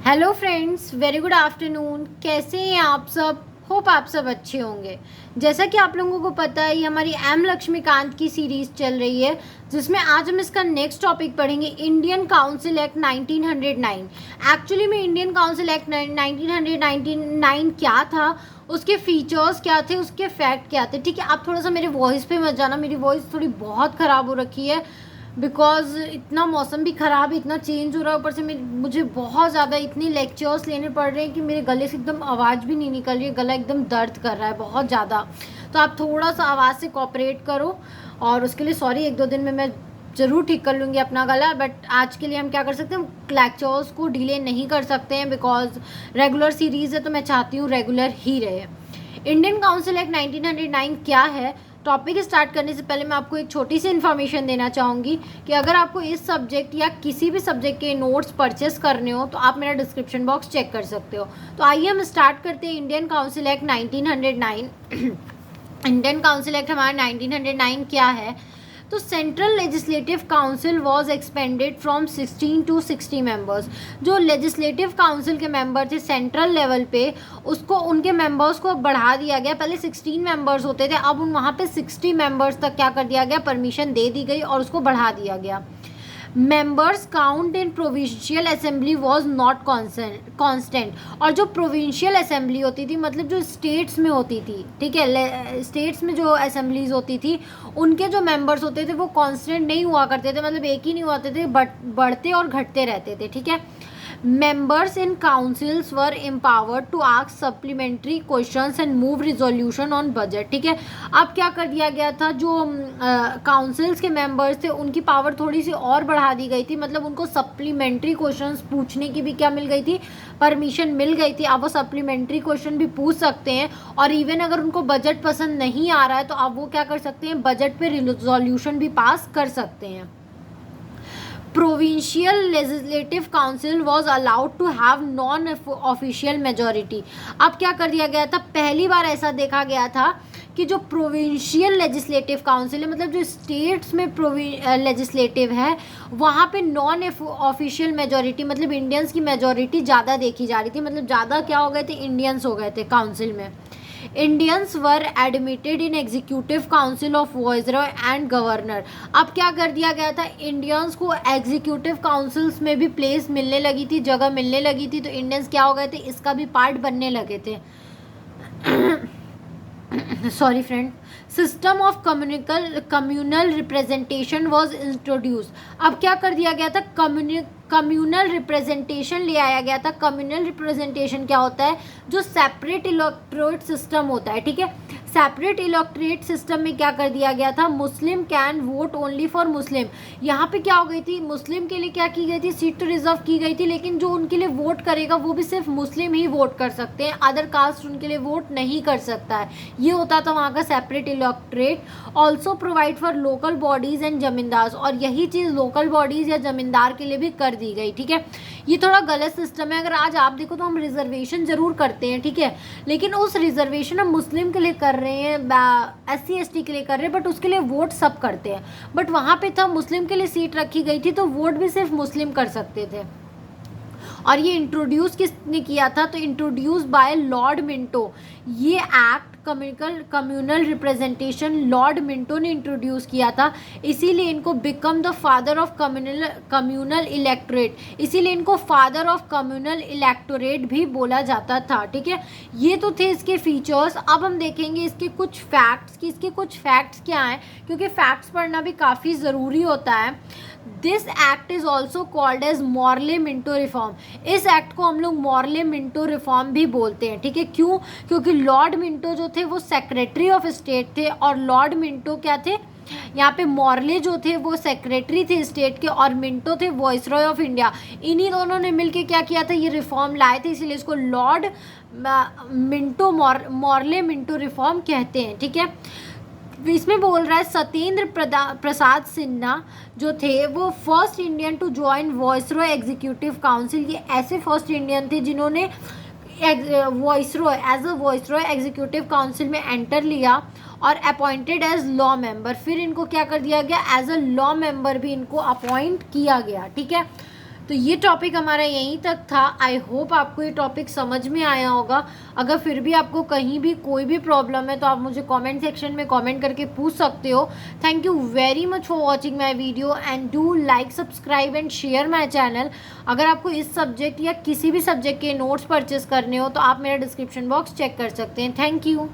Hello friends, very good afternoon. कैसे हैं आप सब? होप आप सब अच्छे होंगे। जैसा कि आप लोगों को पता है, ये हमारी एम लक्ष्मीकांत की सीरीज़ चल रही है, जिसमें आज हम इसका नेक्स्ट टॉपिक पढ़ेंगे, इंडियन काउंसिल एक्ट 1909। एक्चुअली में इंडियन काउंसिल एक्ट 1909 क्या था, उसके फीचर्स क्या थे, उसके फैक्ट क्या थे। ठीक है, आप थोड़ा सा मेरे वॉइस पे मत जाना, मेरी वॉइस थोड़ी बहुत ख़राब हो रखी है बिकॉज इतना मौसम भी ख़राब, इतना चेंज हो रहा है, ऊपर से मुझे बहुत ज़्यादा इतनी लेक्चर्स लेने पड़ रहे हैं कि मेरे गले से एकदम आवाज़ भी नहीं निकल रही है, गला एकदम दर्द कर रहा है बहुत ज़्यादा। तो आप थोड़ा सा आवाज़ से कोऑपरेट करो, और उसके लिए सॉरी, 1-2 दिन में मैं ज़रूर ठीक कर लूँगी अपना गला। बट आज के लिए हम क्या कर सकते हैं, लेक्चर्स को डिले नहीं कर सकते हैं बिकॉज रेगुलर सीरीज़ है, तो मैं चाहती हूँ रेगुलर ही रहे। इंडियन काउंसिल एक्ट 1909 क्या है? टॉपिक स्टार्ट करने से पहले मैं आपको एक छोटी सी इन्फॉर्मेशन देना चाहूँगी कि अगर आपको इस सब्जेक्ट या किसी भी सब्जेक्ट के नोट्स परचेस करने हो तो आप मेरा डिस्क्रिप्शन बॉक्स चेक कर सकते हो। तो आइए हम स्टार्ट करते हैं। Indian council act 1909। Indian council act हमारा 1909 क्या है? तो central legislative council was expanded from 16 to 60 members. जो लेजिस्लेटिव काउंसिल के मेंबर थे सेंट्रल लेवल पे, उसको उनके मेंबर्स को बढ़ा दिया गया। पहले 16 मेंबर्स होते थे, अब वहाँ पे 60 मेंबर्स तक क्या कर दिया गया, परमिशन दे दी गई और उसको बढ़ा दिया गया। Members count in provincial assembly was not constant. और जो प्रोविंशियल असेंबली होती थी, मतलब जो स्टेट्स में होती थी, ठीक है, स्टेट्स में जो असेंबलीज होती थी, उनके जो मेंबर्स होते थे वो कांस्टेंट नहीं हुआ करते थे, मतलब एक ही नहीं होते थे, बढ़ते और घटते रहते थे। ठीक है, members in councils were empowered to ask supplementary questions and move resolution on budget। ठीक है, अब क्या कर दिया गया था, जो काउंसिल्स के मेंबर्स थे उनकी पावर थोड़ी सी और बढ़ा दी गई थी, मतलब उनको सप्लीमेंट्री क्वेश्चंस पूछने की भी क्या मिल गई थी, परमिशन मिल गई थी। अब वो सप्लीमेंट्री क्वेश्चन भी पूछ सकते हैं, और इवन अगर उनको बजट पसंद नहीं आ रहा है तो अब वो क्या कर सकते हैं, बजट पे रिजोल्यूशन भी पास कर सकते हैं। Provincial legislative council was allowed to have non official majority. अब क्या कर दिया गया था, पहली बार ऐसा देखा गया था कि जो प्रोविंशियल लेजिस्लेटिव काउंसिल है, मतलब जो स्टेट्स में लेजिस्लेटिव है, वहाँ पे नॉन ऑफिशियल मेजोरिटी, मतलब इंडियंस की मेजोरिटी ज़्यादा देखी जा रही थी, मतलब ज़्यादा क्या हो गए थे, इंडियंस हो गए थे काउंसिल में। Indians were admitted in executive council of viceroy and governor. अब क्या कर दिया गया था, इंडियंस को एग्जीक्यूटिव काउंसिल्स में भी प्लेस मिलने लगी थी, जगह मिलने लगी थी, तो इंडियंस क्या हो गए थे, इसका भी पार्ट बनने लगे थे। Sorry friend. System of communal representation was introduce. अब क्या कर दिया गया था, कम्युनल रिप्रेजेंटेशन ले आया गया था। कम्युनल रिप्रेजेंटेशन क्या होता है, जो सेपरेट इलेक्टोरेट सिस्टम होता है। ठीक है, सेपरेट इलेक्टोरेट सिस्टम में क्या कर दिया गया था, मुस्लिम can vote only for Muslim. यहाँ पे क्या हो गई थी, मुस्लिम के लिए क्या की गई थी, सीट तो रिजर्व की गई थी, लेकिन जो उनके लिए वोट करेगा वो भी सिर्फ मुस्लिम ही वोट कर सकते हैं, अदर कास्ट उनके लिए वोट नहीं कर सकता है। ये होता था वहाँ का separate electorate. Also provide for local bodies and जमींदार, और यही चीज़ लोकल बॉडीज या जमींदार के लिए भी कर दी गई। ठीक है, ये थोड़ा गलत सिस्टम है। अगर आज आप देखो तो हम रिजर्वेशन जरूर करते हैं, ठीक है, लेकिन उस रिजर्वेशन हम मुस्लिम के लिए कर रहे हैं, SC ST के लिए कर रहे हैं, बट उसके लिए वोट सब करते हैं। बट वहाँ पे था मुस्लिम के लिए सीट रखी गई थी, तो वोट भी सिर्फ मुस्लिम कर सकते थे। और ये इंट्रोड्यूस किसने किया था, तो इंट्रोड्यूस बाय लॉर्ड मिंटो। ये act communal representation Lord Minto ने इंट्रोड्यूस किया था, इसीलिए इनको become the father of communal electorate, इसीलिए इनको फादर ऑफ कम्युनल इलेक्टोरेट भी बोला जाता था। ठीक है, ये तो थे इसके फीचर्स। अब हम देखेंगे इसके कुछ फैक्ट्स कि इसके कुछ फैक्ट्स क्या हैं, क्योंकि फैक्ट्स पढ़ना भी काफ़ी ज़रूरी होता है। This act is also called as Morley Minto reform. इस एक्ट को हम लोग मॉर्ले मिंटो रिफॉर्म भी बोलते हैं। ठीक है, क्यों, क्योंकि लॉर्ड मिंटो जो थे वो सेक्रेटरी ऑफ स्टेट थे, और लॉर्ड मिंटो क्या थे, यहाँ पे मॉर्ले जो थे वो सेक्रेटरी थे स्टेट के, और मिंटो थे वॉइसरॉय ऑफ इंडिया। इन्हीं दोनों ने मिलके क्या किया था, ये रिफॉर्म लाए थे, इसीलिए इसको Lord Minto Morley Minto reform कहते हैं। ठीक है, इसमें बोल रहा है सत्येंद्र प्रसाद सिन्हा जो थे वो first Indian to join viceroy executive council. ये ऐसे फर्स्ट इंडियन थे जिन्होंने viceroy as a viceroy executive council में एंटर लिया और अपॉइंटेड एज लॉ मेंबर। फिर इनको क्या कर दिया गया, एज अ लॉ मेंबर भी इनको अपॉइंट किया गया। ठीक है, तो ये टॉपिक हमारा यहीं तक था। आई होप आपको ये टॉपिक समझ में आया होगा। अगर फिर भी आपको कहीं भी कोई भी प्रॉब्लम है तो आप मुझे कमेंट सेक्शन में कमेंट करके पूछ सकते हो। Thank you very much for watching my video and do like, subscribe and share my channel. अगर आपको इस सब्जेक्ट या किसी भी सब्जेक्ट के नोट्स परचेस करने हो तो आप मेरा डिस्क्रिप्शन बॉक्स चेक कर सकते हैं। Thank you.